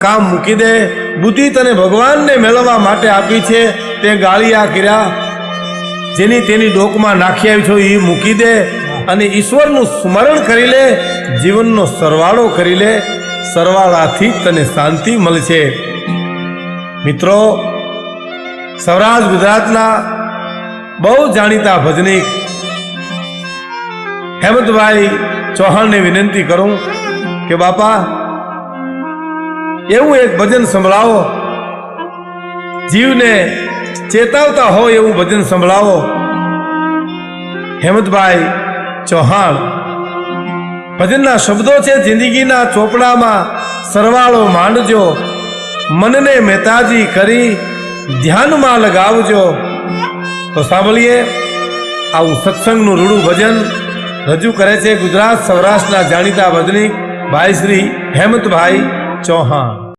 કામ મૂકી દે, બુદ્ધિ તને ભગવાનને મેળવવા માટે આપી છે તે ગાળિયા કર્યા, જેની તેની ડોકમાં નાખી આવી છો એ મૂકી દે અને ઈશ્વરનું સ્મરણ કરી લે, જીવનનો સરવાળો કરી લે, સરવાળાથી તને શાંતિ મળશે। મિત્રો, સૌરાષ્ટ્ર ગુજરાતના બહુ જાણીતા ભજનિક હેમંતભાઈ ચૌહાણને વિનંતી કરું કે બાપા એવું એક ભજન સંભળાવો, જીવને ચેતાવતા હોય એવું ભજન સંભળાવો। હેમંતભાઈ ચૌહાણ, ભજનના શબ્દો છે, જિંદગીના ચોપડામાં સરવાળો માંડજો, મનને મહેતાજી કરી ધ્યાનમાં લગાવજો। તો સાંભળીએ, આવું સત્સંગનું રૂડું ભજન રજૂ કરે છે ગુજરાત સૌરાષ્ટ્રના જાણીતા ભજનિક ભાઈ શ્રી હેમંતભાઈ ચૌહાણ।